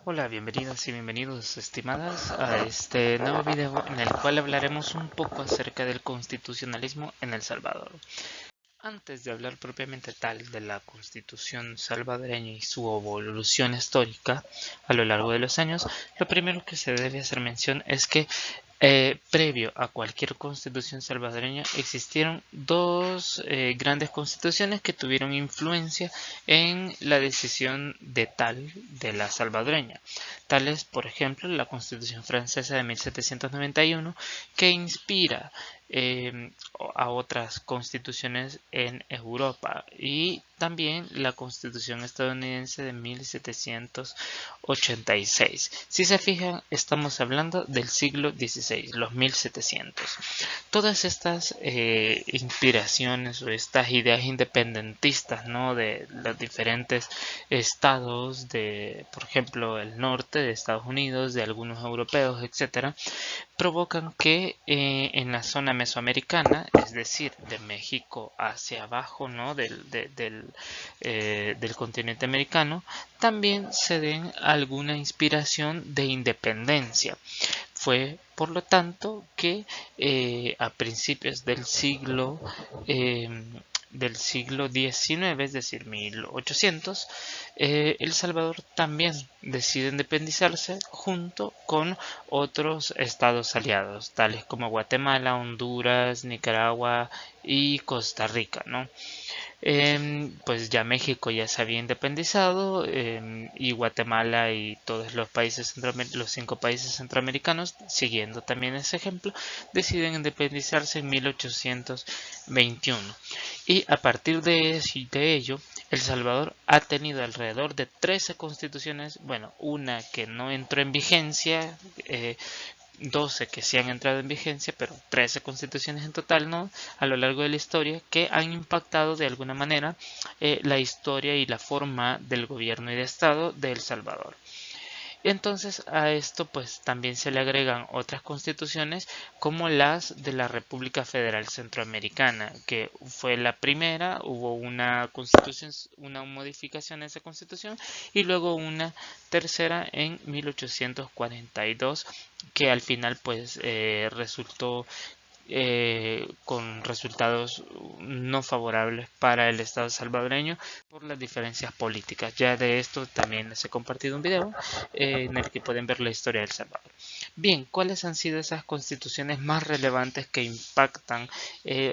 Hola, bienvenidas y bienvenidos estimadas a este nuevo video en el cual hablaremos un poco acerca del constitucionalismo en El Salvador. Antes de hablar propiamente tal de la constitución salvadoreña y su evolución histórica a lo largo de los años, lo primero que se debe hacer mención es que previo a cualquier constitución salvadoreña existieron dos grandes constituciones que tuvieron influencia en la decisión de tal de la salvadoreña. Tales, por ejemplo, la constitución francesa de 1791 que inspira a otras constituciones en Europa y también la constitución estadounidense de 1786. Si se fijan, estamos hablando del siglo XVI, los 1700. Todas estas inspiraciones o estas ideas independentistas, ¿no?, de los diferentes estados de, por ejemplo, el norte de Estados Unidos, de algunos europeos, etcétera, provocan que en la zona mesoamericana, es decir, de México hacia abajo, ¿no?, del continente americano, también se den alguna inspiración de independencia. Fue, por lo tanto, que a principios eh, del siglo XIX, es decir, 1800, El Salvador también decide independizarse junto con otros estados aliados, tales como Guatemala, Honduras, Nicaragua y Costa Rica, ¿no? Pues ya México ya se había independizado y Guatemala y todos los países los 5 países centroamericanos, siguiendo también ese ejemplo, deciden independizarse en 1821. Y a partir de ello, El Salvador ha tenido alrededor de 13 constituciones, bueno, una que no entró en vigencia, 12 que sí han entrado en vigencia, pero 13 constituciones en total, ¿no?, a lo largo de la historia, que han impactado de alguna manera la historia y la forma del gobierno y de Estado de El Salvador. Entonces a esto pues también se le agregan otras constituciones como las de la República Federal Centroamericana, que fue la primera. Hubo una constitución, una modificación a esa constitución y luego una tercera en 1842 que al final pues resultó con resultados no favorables para el Estado salvadoreño por las diferencias políticas. Ya de esto también les he compartido un video en el que pueden ver la historia de El Salvador. Bien, ¿cuáles han sido esas constituciones más relevantes que impactan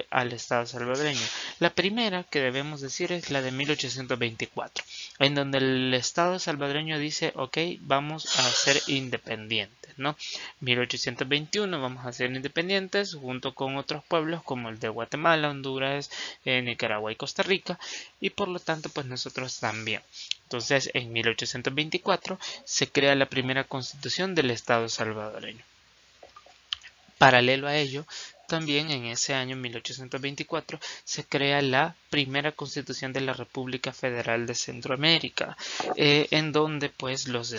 al Estado salvadoreño? La primera que debemos decir es la de 1824, en donde el Estado salvadoreño dice, ok, vamos a ser independientes, ¿no? 1821 vamos a ser independientes junto con otros pueblos como el de Guatemala, Honduras, Nicaragua y Costa Rica, y por lo tanto pues nosotros también. Entonces en 1824 se crea la primera constitución del Estado salvadoreño. Paralelo a ello, también en ese año 1824 se crea la primera constitución de la República Federal de Centroamérica, en donde pues los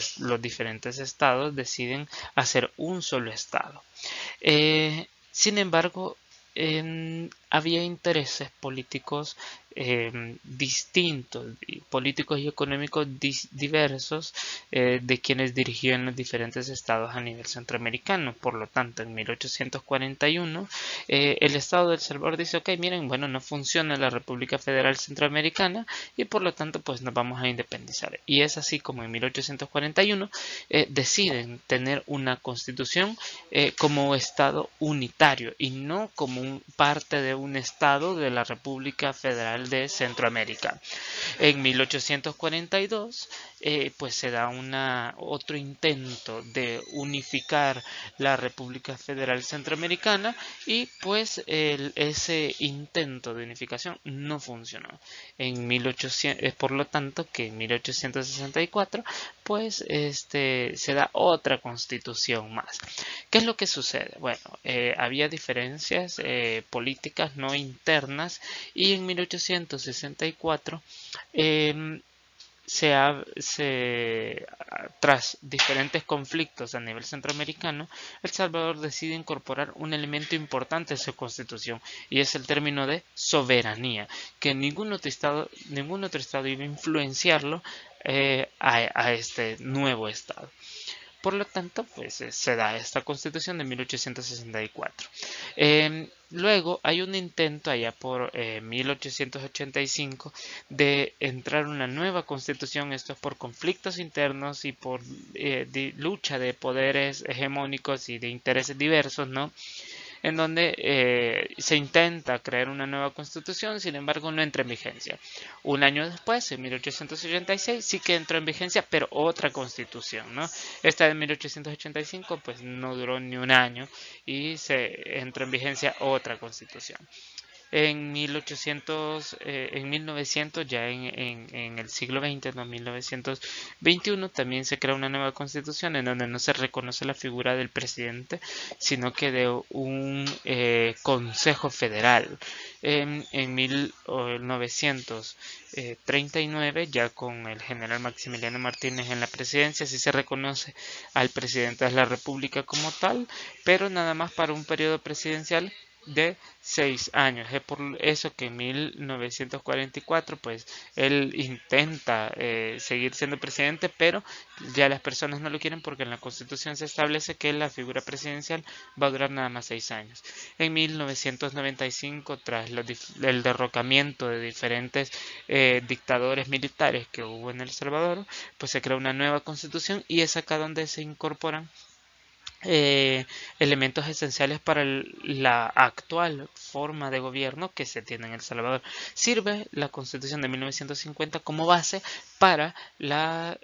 diferentes estados deciden hacer un solo estado. Sin embargo, había intereses políticos distintos, políticos y económicos diversos de quienes dirigían los diferentes estados a nivel centroamericano. Por lo tanto, en 1841 el estado de El Salvador dice, ok, miren, bueno, no funciona la República Federal Centroamericana y por lo tanto pues nos vamos a independizar. Y es así como en 1841 deciden tener una constitución como estado unitario y no como parte de un estado de la República Federal de Centroamérica. En 1842 pues se da otro intento de unificar la República Federal Centroamericana y pues ese intento de unificación no funcionó. Es por lo tanto que en 1864 pues se da otra constitución más. ¿Qué es lo que sucede? Bueno, había diferencias políticas no internas y en 1864 tras diferentes conflictos a nivel centroamericano, El Salvador decide incorporar un elemento importante en su constitución y es el término de soberanía, que ningún otro estado iba a influenciarlo a este nuevo Estado. Por lo tanto, pues se da esta constitución de 1864. Luego hay un intento allá por 1885 de entrar una nueva constitución, esto es por conflictos internos y por lucha de poderes hegemónicos y de intereses diversos, ¿no? En donde se intenta crear una nueva constitución, sin embargo no entra en vigencia. Un año después, en 1886, sí que entró en vigencia, pero otra constitución, ¿no? Esta de 1885 pues no duró ni un año y se entró en vigencia otra constitución. En 1900, ya en el siglo XX, no, 1921, también se crea una nueva constitución en donde no se reconoce la figura del presidente, sino que de un Consejo Federal. En 1939, ya con el general Maximiliano Martínez en la presidencia, sí se reconoce al presidente de la República como tal, pero nada más para un periodo presidencial de 6 años. Es por eso que en 1944 pues él intenta seguir siendo presidente, pero ya las personas no lo quieren porque en la Constitución se establece que la figura presidencial va a durar nada más 6 años. En 1995, tras el derrocamiento de diferentes dictadores militares que hubo en El Salvador, pues se crea una nueva Constitución y es acá donde se incorporan elementos esenciales para la actual forma de gobierno que se tiene en El Salvador. Sirve la Constitución de 1950 como base para la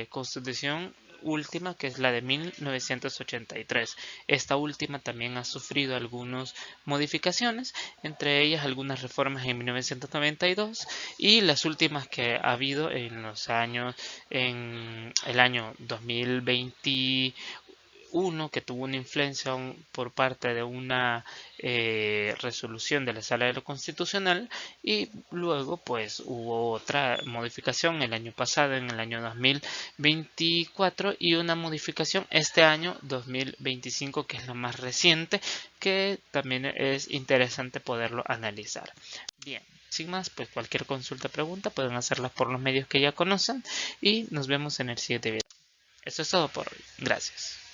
Constitución última, que es la de 1983. Esta última también ha sufrido algunas modificaciones, entre ellas algunas reformas en 1992 y las últimas que ha habido en el año 2020 que tuvo una influencia por parte de una resolución de la Sala de lo Constitucional, y luego pues hubo otra modificación el año pasado, en el año 2024, y una modificación este año 2025, que es la más reciente, que también es interesante poderlo analizar. Bien. Sin más, pues cualquier consulta o pregunta pueden hacerlas por los medios que ya conocen y nos vemos en el siguiente video. Eso es todo por hoy. Gracias.